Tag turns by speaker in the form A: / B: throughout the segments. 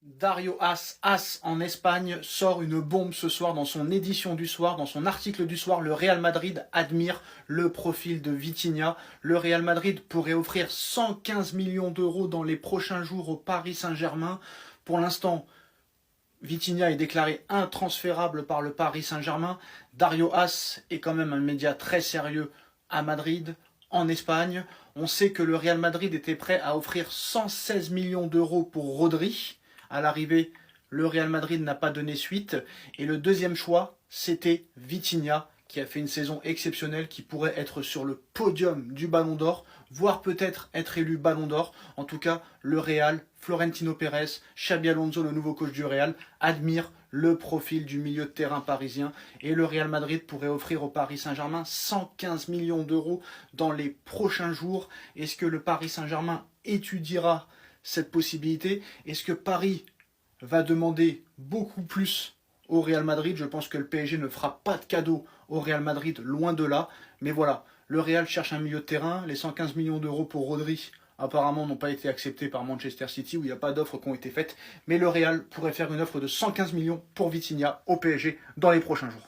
A: Dario As en Espagne, sort une bombe ce soir dans son édition du soir, dans son article du soir. Le Real Madrid admire le profil de Vitinha. Le Real Madrid pourrait offrir 115 millions d'euros dans les prochains jours au Paris Saint-Germain. Pour l'instant, Vitinha est déclaré intransférable par le Paris Saint-Germain. Dario As est quand même un média très sérieux à Madrid, en Espagne. On sait que le Real Madrid était prêt à offrir 116 millions d'euros pour Rodri. À l'arrivée, le Real Madrid n'a pas donné suite. Et le deuxième choix, c'était Vitinha, qui a fait une saison exceptionnelle, qui pourrait être sur le podium du Ballon d'Or, voire peut-être être élu Ballon d'Or. En tout cas, le Real, Florentino Pérez, Xabi Alonso, le nouveau coach du Real, admire le profil du milieu de terrain parisien. Et le Real Madrid pourrait offrir au Paris Saint-Germain 115 millions d'euros dans les prochains jours. Est-ce que le Paris Saint-Germain étudiera cette possibilité? Est-ce que Paris va demander beaucoup plus au Real Madrid? Je pense que le PSG ne fera pas de cadeau au Real Madrid, loin de là. Mais voilà, le Real cherche un milieu de terrain. Les 115 millions d'euros pour Rodri, apparemment, n'ont pas été acceptés par Manchester City, où il n'y a pas d'offres qui ont été faites. Mais le Real pourrait faire une offre de 115 millions pour Vitinha au PSG dans les prochains jours.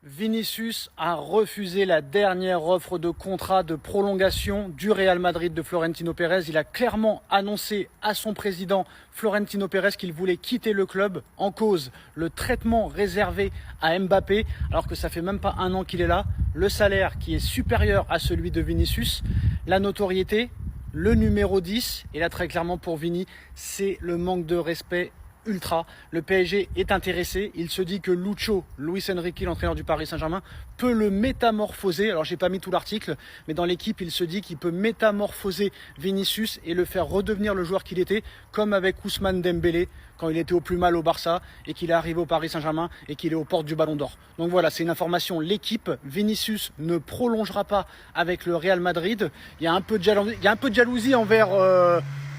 A: Vinicius a refusé la dernière offre de contrat de prolongation du Real Madrid de Florentino Pérez. Il a clairement annoncé à son président Florentino Pérez qu'il voulait quitter le club. En cause, le traitement réservé à Mbappé, alors que ça fait même pas un an qu'il est là. Le salaire qui est supérieur à celui de Vinicius. La notoriété, le numéro 10. Et là, très clairement pour Vini, c'est le manque de respect ultra. Le PSG est intéressé. Il se dit que Luis Enrique, l'entraîneur du Paris Saint-Germain, peut le métamorphoser. Alors j'ai pas mis tout l'article, mais dans l'équipe, il se dit qu'il peut métamorphoser Vinicius et le faire redevenir le joueur qu'il était, comme avec Ousmane Dembélé quand il était au plus mal au Barça et qu'il est arrivé au Paris Saint-Germain et qu'il est aux portes du Ballon d'Or. Donc voilà, c'est une information. L'équipe, Vinicius ne prolongera pas avec le Real Madrid. Il y a un peu de jalousie envers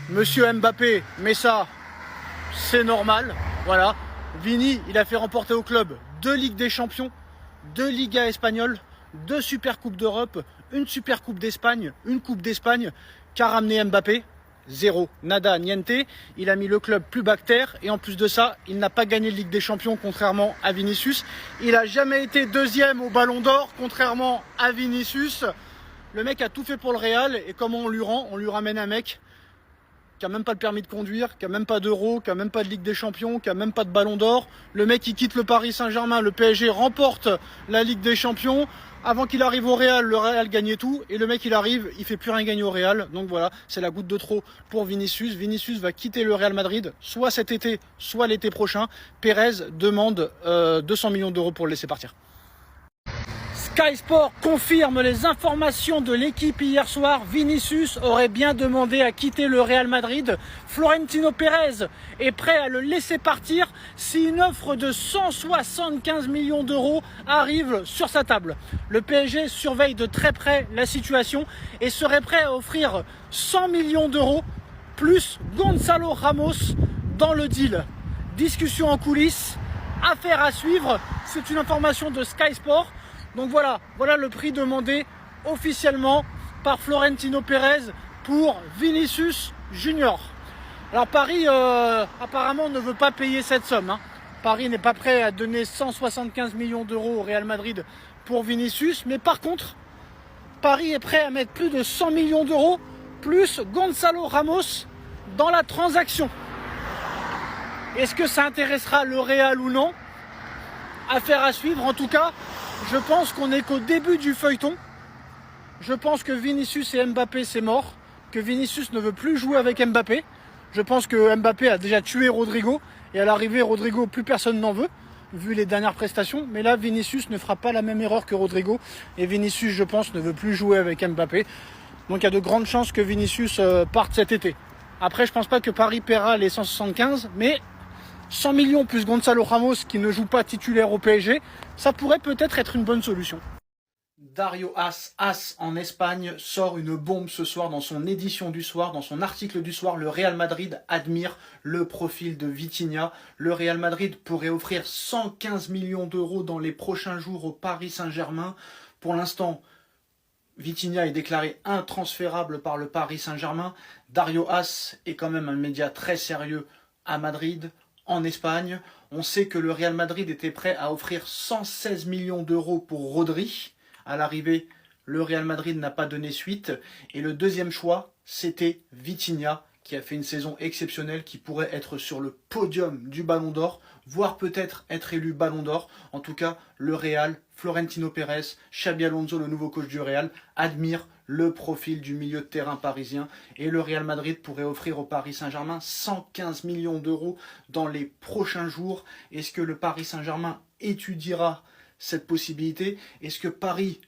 A: Monsieur Mbappé, mais ça, c'est normal, voilà. Vini, il a fait remporter au club 2 Ligues des Champions, 2 Ligas espagnoles, 2 Super Coupes d'Europe, une Super Coupe d'Espagne, une Coupe d'Espagne, qu'a ramené Mbappé. Zéro, nada, niente. Il a mis le club plus bactère et en plus de ça, il n'a pas gagné de Ligue des Champions contrairement à Vinicius. Il n'a jamais été deuxième au Ballon d'Or contrairement à Vinicius. Le mec a tout fait pour le Real et comment on lui rend? On lui ramène un mec qui a même pas le permis de conduire, qui a même pas d'Euro, qui a même pas de Ligue des Champions, qui a même pas de Ballon d'Or. Le mec il quitte le Paris Saint-Germain, le PSG remporte la Ligue des Champions. Avant qu'il arrive au Real, le Real gagnait tout. Et le mec il arrive, il fait plus rien gagner au Real. Donc voilà, c'est la goutte de trop pour Vinicius. Vinicius va quitter le Real Madrid, soit cet été, soit l'été prochain. Pérez demande 200 millions d'euros pour le laisser partir. Sky Sport confirme les informations de l'équipe hier soir. Vinicius aurait bien demandé à quitter le Real Madrid. Florentino Pérez est prêt à le laisser partir si une offre de 175 millions d'euros arrive sur sa table. Le PSG surveille de très près la situation et serait prêt à offrir 100 millions d'euros plus Gonzalo Ramos dans le deal. Discussion en coulisses, affaire à suivre. C'est une information de Sky Sport. Donc voilà le prix demandé officiellement par Florentino Pérez pour Vinicius Junior. Alors Paris apparemment ne veut pas payer cette somme. Paris n'est pas prêt à donner 175 millions d'euros au Real Madrid pour Vinicius. Mais par contre, Paris est prêt à mettre plus de 100 millions d'euros plus Gonzalo Ramos dans la transaction. Est-ce que ça intéressera le Real ou non? Affaire à suivre. En tout cas, je pense qu'on n'est qu'au début du feuilleton. Je pense que Vinicius et Mbappé, c'est mort. Que Vinicius ne veut plus jouer avec Mbappé. Je pense que Mbappé a déjà tué Rodrigo. Et à l'arrivée, Rodrigo, plus personne n'en veut, vu les dernières prestations. Mais là, Vinicius ne fera pas la même erreur que Rodrigo. Et Vinicius, je pense, ne veut plus jouer avec Mbappé. Donc il y a de grandes chances que Vinicius parte cet été. Après, je pense pas que Paris paiera les 175, mais 100 millions plus Gonzalo Ramos qui ne joue pas titulaire au PSG, ça pourrait peut-être être une bonne solution. Dario As en Espagne, sort une bombe ce soir dans son édition du soir, dans son article du soir. Le Real Madrid admire le profil de Vitinha. Le Real Madrid pourrait offrir 115 millions d'euros dans les prochains jours au Paris Saint-Germain. Pour l'instant, Vitinha est déclaré intransférable par le Paris Saint-Germain. Dario As est quand même un média très sérieux à Madrid, en Espagne. On sait que le Real Madrid était prêt à offrir 116 millions d'euros pour Rodri. À l'arrivée, le Real Madrid n'a pas donné suite. Et le deuxième choix, c'était Vitinha, qui a fait une saison exceptionnelle, qui pourrait être sur le podium du Ballon d'Or, voire peut-être être élu Ballon d'Or. En tout cas, le Real, Florentino Pérez, Xabi Alonso, le nouveau coach du Real, admire le profil du milieu de terrain parisien. Et le Real Madrid pourrait offrir au Paris Saint-Germain 115 millions d'euros dans les prochains jours. Est-ce que le Paris Saint-Germain étudiera cette possibilité? Est-ce que Paris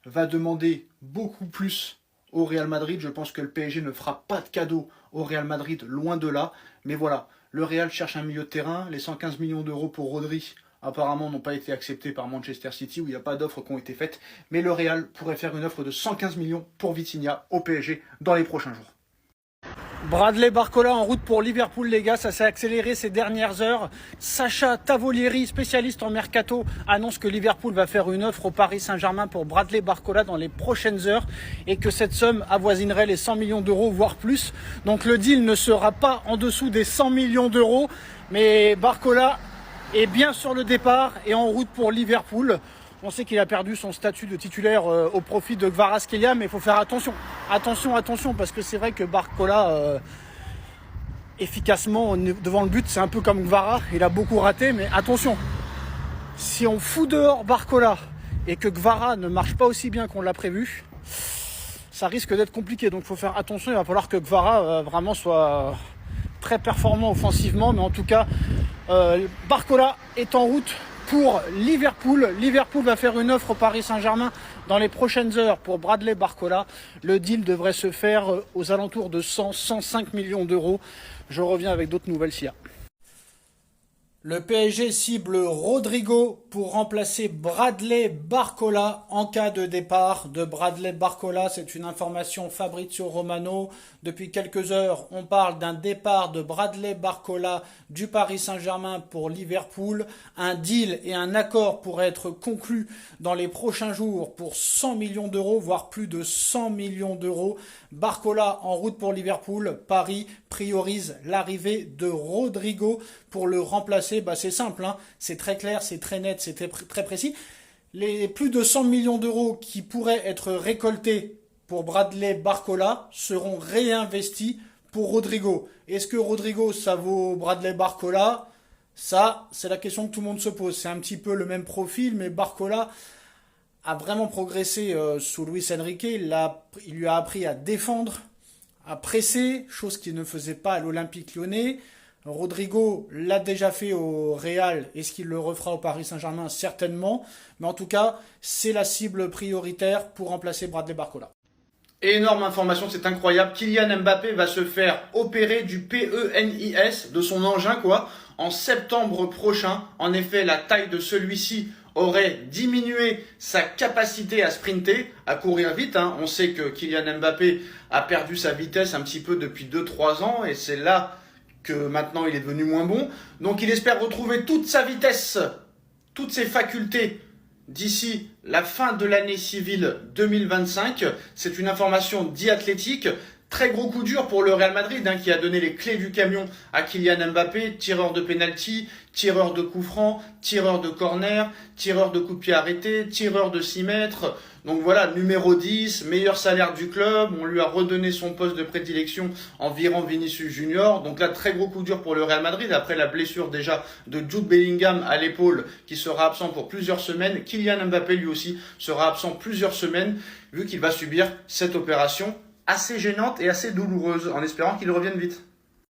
A: va demander beaucoup plus au Real Madrid? Je pense que le PSG ne fera pas de cadeau au Real Madrid, loin de là. Mais voilà, le Real cherche un milieu de terrain. Les 115 millions d'euros pour Rodri, apparemment, n'ont pas été acceptés par Manchester City, où il n'y a pas d'offres qui ont été faites. Mais le Real pourrait faire une offre de 115 millions pour Vitinha au PSG dans les prochains jours. Bradley Barcola en route pour Liverpool, les gars, ça s'est accéléré ces dernières heures. Sacha Tavolieri, spécialiste en mercato, annonce que Liverpool va faire une offre au Paris Saint-Germain pour Bradley Barcola dans les prochaines heures et que cette somme avoisinerait les 100 millions d'euros, voire plus. Donc le deal ne sera pas en dessous des 100 millions d'euros, mais Barcola est bien sur le départ et en route pour Liverpool. On sait qu'il a perdu son statut de titulaire au profit de Kvaratskhelia, mais il faut faire attention. Attention, parce que c'est vrai que Barcola, efficacement, devant le but, c'est un peu comme Kvara. Il a beaucoup raté, mais attention. Si on fout dehors Barcola et que Kvara ne marche pas aussi bien qu'on l'a prévu, ça risque d'être compliqué. Donc il faut faire attention. Il va falloir que Kvara vraiment soit très performant offensivement. Mais en tout cas, Barcola est en route pour Liverpool. Liverpool va faire une offre au Paris Saint-Germain dans les prochaines heures pour Bradley Barcola. Le deal devrait se faire aux alentours de 100-105 millions d'euros. Je reviens avec d'autres nouvelles SIA. Le PSG cible Rodrigo pour remplacer Bradley Barcola en cas de départ de Bradley Barcola. C'est une information Fabrizio Romano. Depuis quelques heures, on parle d'un départ de Bradley Barcola du Paris Saint-Germain pour Liverpool. Un deal et un accord pourraient être conclus dans les prochains jours pour 100 millions d'euros, voire plus de 100 millions d'euros. Barcola en route pour Liverpool. Paris priorise l'arrivée de Rodrigo pour le remplacer. C'est simple, hein, c'est très clair, c'est très net, c'est très précis. Les plus de 100 millions d'euros qui pourraient être récoltés pour Bradley Barcola seront réinvestis pour Rodrigo. Est-ce que Rodrigo, ça vaut Bradley Barcola? Ça, c'est la question que tout le monde se pose. C'est un petit peu le même profil, mais Barcola a vraiment progressé sous Luis Enrique. Il lui a appris à défendre, à presser, chose qu'il ne faisait pas à l'Olympique Lyonnais. Rodrigo l'a déjà fait au Real. Est-ce qu'il le refera au Paris Saint-Germain? Certainement. Mais en tout cas, c'est la cible prioritaire pour remplacer Bradley Barcola. Énorme information, c'est incroyable. Kylian Mbappé va se faire opérer du PENIS, de son engin en septembre prochain. En effet, la taille de celui-ci aurait diminué sa capacité à sprinter, à courir vite. On sait que Kylian Mbappé a perdu sa vitesse un petit peu depuis 2-3 ans et c'est là que maintenant il est devenu moins bon. Donc il espère retrouver toute sa vitesse, toutes ses facultés d'ici la fin de l'année civile 2025. C'est une information d'E-Athletic. Très gros coup dur pour le Real Madrid qui a donné les clés du camion à Kylian Mbappé, tireur de penalty, tireur de coup franc, tireur de corner, tireur de coup de pied arrêté, tireur de 6 mètres. Donc voilà, numéro 10, meilleur salaire du club. On lui a redonné son poste de prédilection en virant Vinicius Junior. Donc là, très gros coup dur pour le Real Madrid. Après la blessure déjà de Jude Bellingham à l'épaule qui sera absent pour plusieurs semaines. Kylian Mbappé lui aussi sera absent plusieurs semaines vu qu'il va subir cette opération assez gênante et assez douloureuse, en espérant qu'il revienne vite.